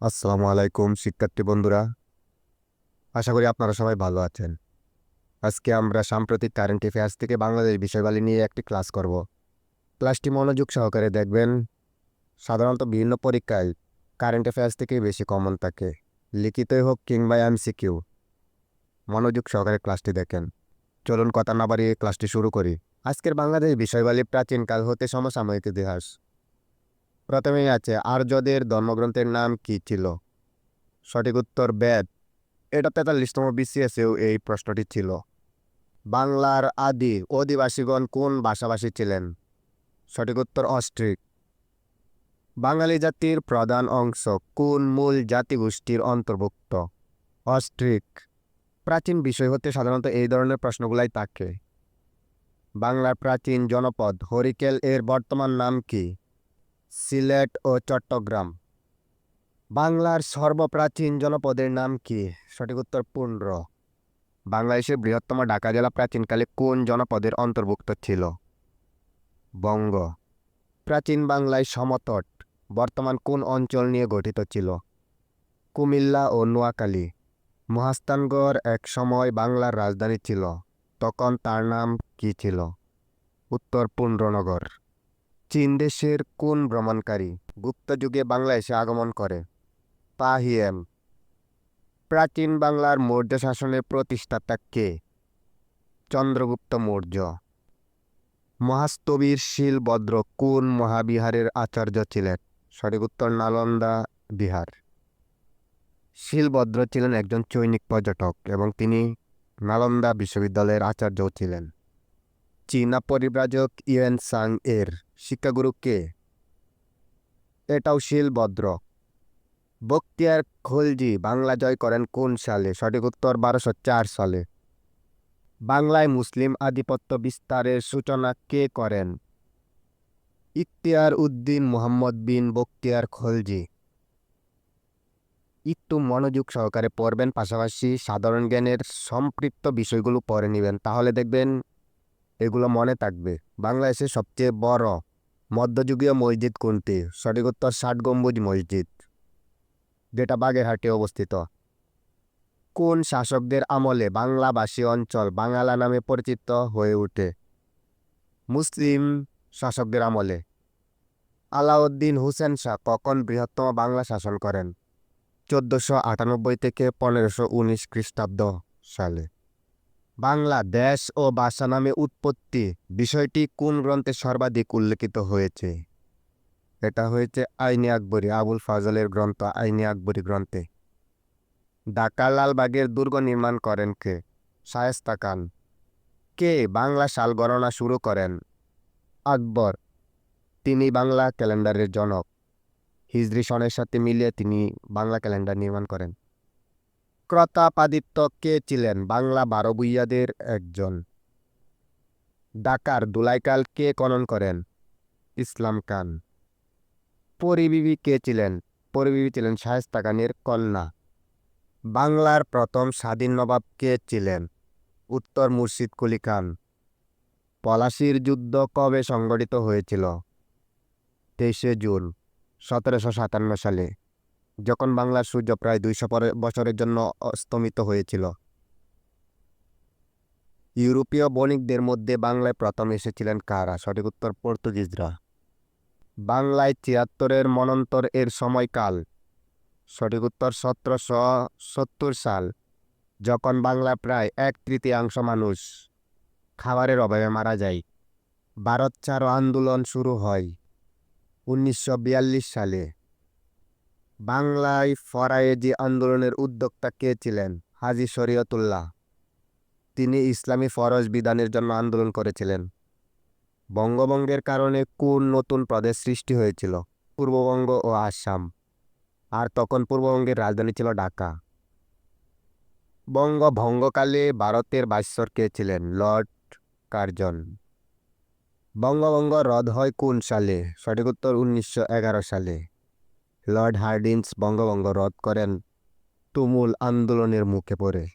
আসসালামু আলাইকুম শিক্ষার্থী বন্ধুরা। আশা করি আপনারা সবাই ভালো আছেন। আজকে আমরা সাম্প্রতিক কারেন্ট অ্যাফেয়ার্স থেকে বাংলাদেশ বিষয়গুলি নিয়ে একটি ক্লাস করব। ক্লাসটি মনোযোগ সহকারে দেখবেন। সাধারণত বিভিন্ন পরীক্ষায় কারেন্ট অ্যাফেয়ার্স থেকেই বেশি কমন থাকে, লিখিতই হোক কিংবা এমসিকিউ। মনোযোগ সহকারে ক্লাসটি দেখেন। চলুন কথা না বাড়িয়ে ক্লাসটি শুরু করি। আজকের বাংলাদেশ বিষয়গুলি প্রাচীনকাল হতে সমসাময়িক ইতিহাস। প্রথমেই আছে আর্যদের ধর্মগ্রন্থের নাম কি ছিল? সঠিক উত্তর বেদ। এটা 43তম বিসিএসেও এই প্রশ্নটি ছিল। বাংলার আদি অধিবাসীগণ কোন ভাষাভাষী ছিলেন? সঠিক উত্তর অস্ট্রিক। বাঙালি জাতির প্রধান অংশ কোন মূল জাতিগোষ্ঠীর অন্তর্ভুক্ত? অস্ট্রিক। প্রাচীন বিষয় হতে সাধারণত এই ধরনের প্রশ্নগুলাই থাকে। বাংলার প্রাচীন জনপদ হরিকেল এর বর্তমান নাম কি? সিলেট ও চট্টগ্রাম। বাংলার সর্বপ্রাচীন জনপদের নাম কি? সঠিক উত্তর পুন্ড্র। বাংলাদেশের বৃহত্তম ঢাকা জেলা প্রাচীনকালে কোন জনপদের অন্তর্ভুক্ত ছিল? বঙ্গ। প্রাচীন বাংলায় সমতট বর্তমান কোন অঞ্চল নিয়ে গঠিত ছিল? কুমিল্লা ও নোয়াখালী। মহাস্থানগড় এক সময় বাংলার রাজধানী ছিল, তখন তার নাম কি ছিল? উত্তর পুন্ড্রনগর। চীন দেশের কোন ভ্রমণকারী গুপ্ত যুগে বাংলাদেশে আগমন করে? পাহিয়েন। প্রাচীন বাংলার মৌর্য শাসনের প্রতিষ্ঠাতা কে? চন্দ্রগুপ্ত মৌর্য। মহাস্তবীর শিলভদ্র কোন মহাবিহারের আচার্য ছিলেন? সঠিক উত্তর নালন্দা বিহার। শিলভদ্র ছিলেন একজন চৈনিক পর্যটক এবং তিনি নালন্দা বিশ্ববিদ্যালয়ের আচার্যও ছিলেন। চীনা পরিব্রাজক ইউয়েন সাং এর শিক্ষাগুরু কে? এটাও শিলভদ্র। বখতিয়ার খলজি বাংলা জয় করেন কোন সালে? সঠিক উত্তর 1204 সালে। বাংলায় মুসলিম আধিপত্য বিস্তারের সূচনা কে করেন? ইখতিয়ার উদ্দিন মুহাম্মদ বিন বখতিয়ার খলজি। একটু মনোযোগ সহকারে পড়বেন, পাশাপাশি সাধারণ জ্ঞানের সম্পৃক্ত বিষয়গুলো পড়ে নেবেন, তাহলে দেখবেন এগুলো মনে থাকবে। বাংলাদেশের সবচেয়ে বড় মধ্যযুগীয় মসজিদ কোনটি? সঠিক উত্তর 60 গম্বুজ মসজিদ, যেটা বাগেরহাটে অবস্থিত। কোন শাসকদের আমলে বাংলাভাষী অঞ্চল বাংলা নামে পরিচিত হয়ে ওঠে? মুসলিম শাসকদের আমলে। আলাউদ্দিন হোসেন শাহ কখন বৃহত্তম বাংলা শাসন করেন? 1498 থেকে 1519 খ্রিস্টাব্দ সালে। বাংলা দেশ ও ভাষা নামে উৎপত্তি বিষয়টি কোন গ্রন্থে সর্বাধিক উল্লেখিত হয়েছে? এটা হয়েছে আইনে আকবরী, আবুল ফাজলের গ্রন্থ আইনে আকবরী গ্রন্থে। ঢাকা লালবাগের দুর্গ নির্মাণ করেন কে? শায়েস্তা খান। কে বাংলা সাল গণনা শুরু করেন? আকবর। তিনি বাংলা ক্যালেন্ডারের জনক। হিজরি সনের সাথে মিলিয়ে তিনি বাংলা ক্যালেন্ডার নির্মাণ করেন। প্রতাপাদিত্য কে ছিলেন? বাংলা 12 ভূঁইয়াদের একজন। ঢাকার ধুলাইখাল কে খনন করেন? ইসলাম খান। পরিবিবি কে ছিলেন? পরিবিবি ছিলেন শায়েস্তা খানের কন্যা। বাংলার প্রথম স্বাধীন নবাব কে ছিলেন? উত্তর মুর্শিদ কুলি খান। পলাশীর যুদ্ধ কবে সংঘটিত হয়েছিল? 23শে জুন 1757 সালে, যখন বাংলার সূর্য প্রায় 200 বছরের জন্য অস্তমিত হয়েছিল। ইউরোপীয় বণিকদের মধ্যে বাংলায় প্রথম এসেছিলেন কারা? সঠিক উত্তর পর্তুগিজরা। বাংলায় 73-এর মন্বন্তর এর সময়কাল? সঠিক উত্তর 1770 সাল, যখন বাংলা প্রায় 1/3 মানুষ খাবারের অভাবে মারা যায়। ভারত ছাড়ো আন্দোলন শুরু হয় 1942 সালে। বাংলায় ফরায়েজি আন্দোলনের উদ্যোক্তা কে ছিলেন? হাজী শরীয়তুল্লাহ। তিনি ইসলামী ফরজ বিধানের জন্য আন্দোলন করেছিলেন। বঙ্গভঙ্গের কারণে কোন নতুন প্রদেশ সৃষ্টি হয়েছিল? পূর্ববঙ্গ ও আসাম। আর তখন পূর্ববঙ্গের রাজধানী ছিল ঢাকা। বঙ্গভঙ্গকালে ভারতের ভাইসরয় কে ছিলেন? Lord Curzon. বঙ্গভঙ্গ রদ হয় কোন সালে? সঠিক উত্তর 1911 সালে। লর্ড হার্ডিঞ্জ বঙ্গভঙ্গ রদ করেন তুমুল আন্দোলনের মুখে পড়ে।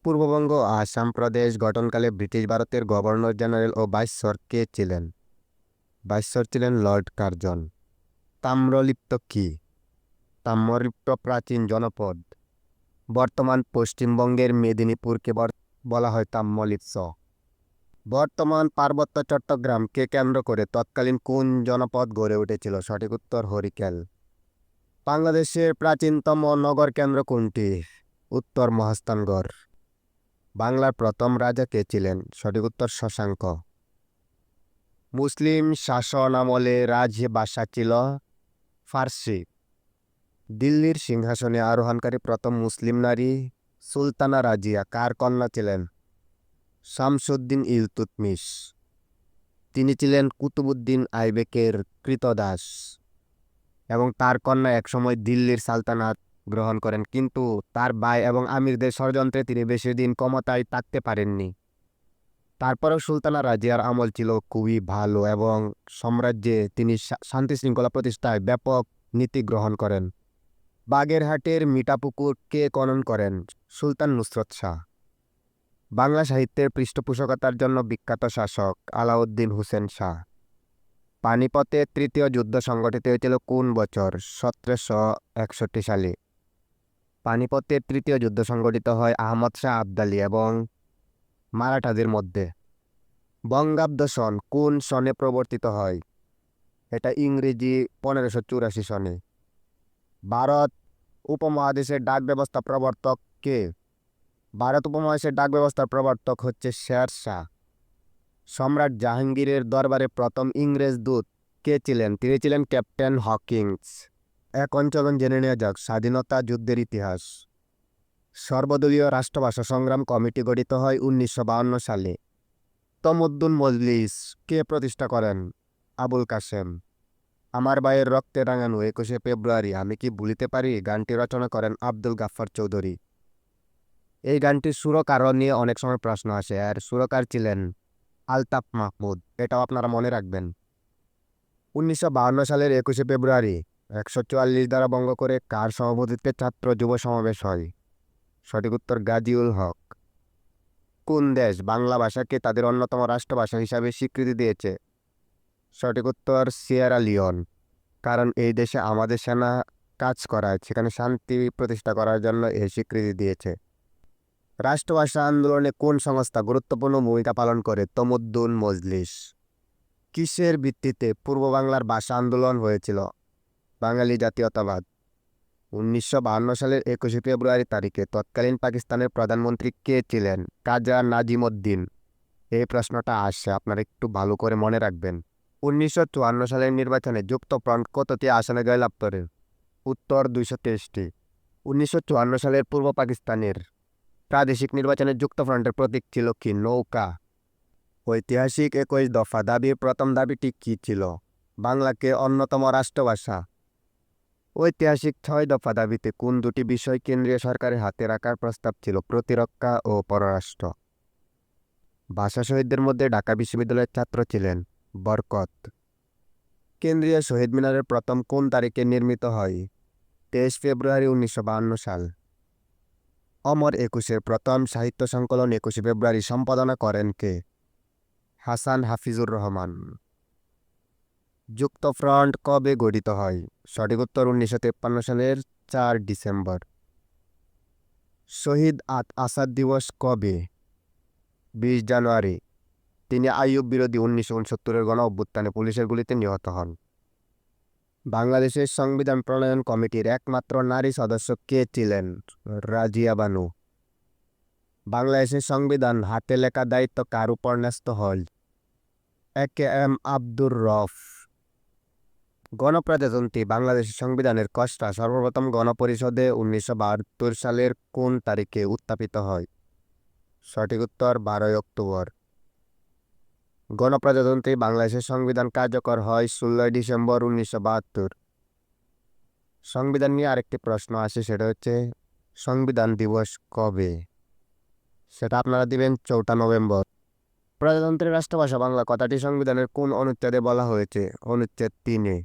পূর্ববঙ্গ ও আসাম প্রদেশ গঠনকালে ব্রিটিশ ভারতের গভর্নর জেনারেল ও ভাইসরয় কে ছিলেন? ভাইসরয় ছিলেন লর্ড কার্জন। তাম্রলিপ্ত কি? তাম্রলিপ্ত প্রাচীন জনপদ। বর্তমান পশ্চিমবঙ্গের মেদিনীপুরকে বলা হয় তাম্রলিপ্ত। বর্তমান পার্বত্য চট্টগ্রামকে কেন্দ্র করে তৎকালীন কোন জনপদ গড়ে উঠেছিল? সঠিক উত্তর হরিকেল। বাংলাদেশের প্রাচীনতম নগর কেন্দ্র কোনটি? উত্তর মহাস্থানগড়। বাংলার প্রথম রাজা কে ছিলেন? সঠিক উত্তর শশাঙ্ক। মুসলিম শাসন আমলে রাজভাষা ছিল ফার্সি। দিল্লির সিংহাসনে আরোহণকারী প্রথম মুসলিম নারী সুলতানা রাজিয়া কার কন্যা ছিলেন? শামসুদ্দিন ইলতুৎমিশ। তিনি ছিলেন কুতুবউদ্দিন আইবেকের ক্রীতদাস এবং তার কন্যা একসময় দিল্লির সালতানাত গ্রহণ করেন, কিন্তু তার ভাই এবং আমিরদের ষড়যন্ত্রে তিনি বেশি দিন ক্ষমতায় থাকতে পারেননি। তারপরেও সুলতানা রাজিয়ার আমল ছিল খুবই ভালো এবং সাম্রাজ্যে তিনি শান্তি শৃঙ্খলা প্রতিষ্ঠায় ব্যাপক নীতি গ্রহণ করেন। বাগেরহাটের মিঠাপুকুর কে খনন করেন? সুলতান নুসরত শাহ। বাংলা সাহিত্যের পৃষ্ঠপোষকতার জন্য বিখ্যাত শাসক আলাউদ্দিন হোসেন শাহ। পানিপথের তৃতীয় যুদ্ধ সংগঠিত হয়েছিল কোন বছর? 1761 সালে। পানিপথের তৃতীয় যুদ্ধ সংগঠিত হয় আহমদ শাহ আবদালী এবং মারাঠাদের মধ্যে। বঙ্গাব্দ সন কোন সনে প্রবর্তিত হয়? এটা ইংরেজি 1584 সনে। ভারত উপমহাদেশের ডাক ব্যবস্থা প্রবর্তক কে? ভারত উপমহাদেশের ডাক ব্যবস্থার প্রবর্তক হচ্ছে শের শাহ। সম্রাট জাহাঙ্গীরের দরবারে প্রথম ইংরেজ দূত কে ছিলেন? তিনি ছিলেন ক্যাপ্টেন হকিংস। এখন চলুন জেনে নেওয়া যাক স্বাধীনতা যুদ্ধের ইতিহাস। সর্বদলীয় রাষ্ট্রভাষা সংগ্রাম কমিটি গঠিত হয় 1952 সালে। তমদ্দুন মজলিস কে প্রতিষ্ঠা করেন? আবুল কাসেম। আমার ভাইয়ের রক্তে রাঙানো 21শে ফেব্রুয়ারি আমি কি ভুলিতে পারি গানটি রচনা করেন আব্দুল গাফফার চৌধুরী। এই গানটির সুরকার নিয়ে অনেক সময় প্রশ্ন আসে, আর সুরকার ছিলেন আলতাফ মাহমুদ। এটাও আপনারা মনে রাখবেন। 1952 সালের 21শে ফেব্রুয়ারি 144 ধারা ভঙ্গ করে কার সভাপতিত্বে ছাত্র যুব সমাবেশ হয়? সঠিক উত্তর গাজীউল হক। কোন দেশ বাংলা ভাষাকে তাদের অন্যতম রাষ্ট্রভাষা হিসাবে স্বীকৃতি দিয়েছে? সঠিক উত্তর সিয়েরা লিওন। কারণ এই দেশে আমাদের সেনা কাজ করায়, সেখানে শান্তি প্রতিষ্ঠা করার জন্য এই স্বীকৃতি দিয়েছে। রাষ্ট্রভাষা আন্দোলনে কোন সংস্থা গুরুত্বপূর্ণ ভূমিকা পালন করে? তমদ্দুন মজলিস। কিসের ভিত্তিতে পূর্ব বাংলার ভাষা আন্দোলন হয়েছিল? বাঙালি জাতীয়তাবাদ। 1952 সালের 21শে ফেব্রুয়ারি তারিখে তৎকালীন পাকিস্তানের প্রধানমন্ত্রী কে ছিলেন? কাজা নাজিমুদ্দিন। এই প্রশ্নটা আসছে, আপনারা একটু ভালো করে মনে রাখবেন। 1954 সালের নির্বাচনে যুক্তফ্রন্ট কতটি আসনে জয়লাভ করে? উত্তর 223টি। 1954 সালের পূর্ব পাকিস্তানের প্রাদেশিক নির্বাচনে যুক্তফ্রন্টের প্রতীক ছিল কি? নৌকা। ঐতিহাসিক 21 দফা দাবির প্রথম দাবিটি কী ছিল? বাংলাকে অন্যতম রাষ্ট্রভাষা। ঐতিহাসিক 6 দফা দাবিতে কোন দুটি বিষয় কেন্দ্রীয় সরকারের হাতে রাখার প্রস্তাব ছিল? প্রতিরক্ষা ও পররাষ্ট্র। ভাষা শহীদদের মধ্যে ঢাকা বিশ্ববিদ্যালয়ের ছাত্র ছিলেন বরকত। কেন্দ্রীয় শহীদ মিনারের প্রথম কোন তারিখে নির্মিত হয়? 23 ফেব্রুয়ারি 1952 সাল। অমর একুশের প্রথম সাহিত্য সংকলন 21শে ফেব্রুয়ারি সম্পাদনা করেন কে? হাসান হাফিজুর রহমান। যুক্তফ্রন্ট কবে গঠিত হয়? সঠিক উত্তর 1953 সালের 4 ডিসেম্বর। শহীদ আসাদ দিবস কবে? 20 জানুয়ারি। তিনি আইয়ুব বিরোধী 1969-এর গণ অভ্যুত্থানে পুলিশের গুলিতে নিহত হন। বাংলাদেশের সংবিধান প্রণয়ন কমিটির একমাত্র নারী সদস্য কে ছিলেন? রাজিয়া বানু। বাংলাদেশের সংবিধান হাতে লেখা দায়িত্ব কার উপর ন্যস্ত হয়? AKM আব্দুর রফ। গণপ্রজাতন্ত্রী বাংলাদেশের সংবিধানের খসড়া সর্বপ্রথম গণপরিষদে 1972 সালের কোন তারিখে উত্থাপিত হয়? সঠিক উত্তর 12 অক্টোবর। গণপ্রজাতন্ত্রী বাংলাদেশের সংবিধান কার্যকর হয় 16 ডিসেম্বর 1972। সংবিধান নিয়ে আরেকটি প্রশ্ন আসে, সেটা হচ্ছে সংবিধান দিবস কবে? সেটা আপনারা দিবেন 4 নভেম্বর। প্রজাতন্ত্রের রাষ্ট্রভাষা বাংলা কথাটি সংবিধানের কোন অনুচ্ছেদে বলা হয়েছে? অনুচ্ছেদ 3-এ।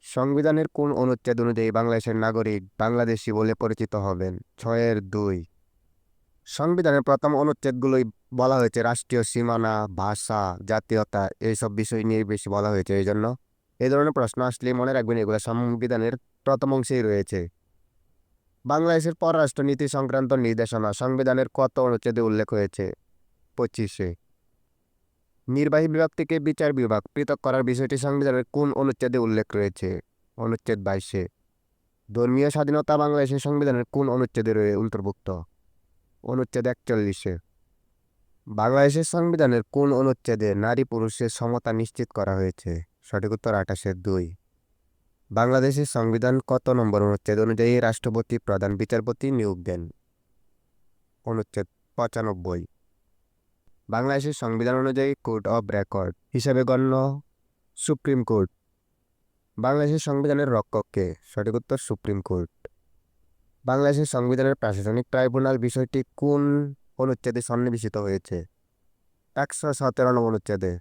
সংবিধানের কোন অনুচ্ছেদ অনুযায়ী বাংলাদেশের নাগরিক বাংলাদেশি বলে পরিচিত হবেন? 6-2। সংবিধানের প্রথম অনুচ্ছেদগুলোই বলা হয়েছে রাষ্ট্রীয় সীমানা, ভাষা, জাতীয়তা এইসব বিষয় নিয়ে বেশি বলা হয়েছে। এই জন্য এই ধরনের প্রশ্ন আসলে মনে রাখবেন এগুলো সংবিধানের প্রথম অংশেই রয়েছে। বাংলাদেশের পররাষ্ট্রনীতি সংক্রান্ত নির্দেশনা সংবিধানের কত অনুচ্ছেদে উল্লেখ হয়েছে? 25-এ। নির্বাহী বিভাগ থেকে বিচার বিভাগ পৃথক করার বিষয়টি সংবিধানের কোন অনুচ্ছেদে উল্লেখ রয়েছে? অনুচ্ছেদ 22-এ। ধর্মীয় স্বাধীনতা বাংলাদেশের সংবিধানের কোন অনুচ্ছেদে অন্তর্ভুক্ত? অনুচ্ছেদ 41-এ। বাংলাদেশের সংবিধানের কোন অনুচ্ছেদে নারী পুরুষের সমতা নিশ্চিত করা হয়েছে? সঠিক উত্তর 28-এর 2। বাংলাদেশের সংবিধান কত নম্বর অনুচ্ছেদ অনুযায়ী রাষ্ট্রপতি প্রধান বিচারপতি নিয়োগ দেন? অনুচ্ছেদ 95। বাংলাদেশের সংবিধান অনুযায়ী কোড অফ রেকর্ড হিসাবে গণ্য সুপ্রিম কোর্ট। বাংলাদেশের সংবিধানের রক্ষক কে? সঠিক উত্তর সুপ্রিম কোর্ট। বাংলাদেশের সংবিধানের প্রশাসনিক ট্রাইব্যুনাল বিষয়টি কোন অনুচ্ছেদে সন্নিবেশিত হয়েছে? 117 নং অনুচ্ছেদে।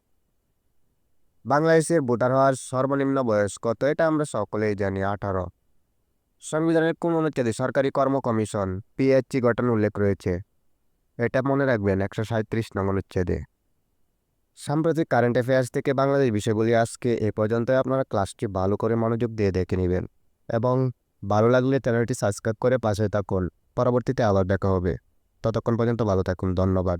বাংলাদেশের ভোটার হওয়ার সর্বনিম্ন বয়স কত? এটা আমরা সকলেই জানি, 18। সংবিধানের কোন অনুচ্ছেদে সরকারি কর্ম কমিশন পিএইচই গঠন উল্লেখ রয়েছে? এটা মনে রাখবেন, 137 নং অনুচ্ছেদে। সাম্প্রতিক কারেন্ট অ্যাফেয়ার্স থেকে বাংলাদেশ বিষয়গুলি আজকে এ পর্যন্তই। আপনারা ক্লাসটি ভালো করে মনোযোগ দিয়ে দেখে নেবেন এবং ভালো লাগলে চ্যানেলটি সাবস্ক্রাইব করে পাশে থাকুন। পরবর্তীতে আবার দেখা হবে। ততক্ষণ পর্যন্ত ভালো থাকুন। ধন্যবাদ।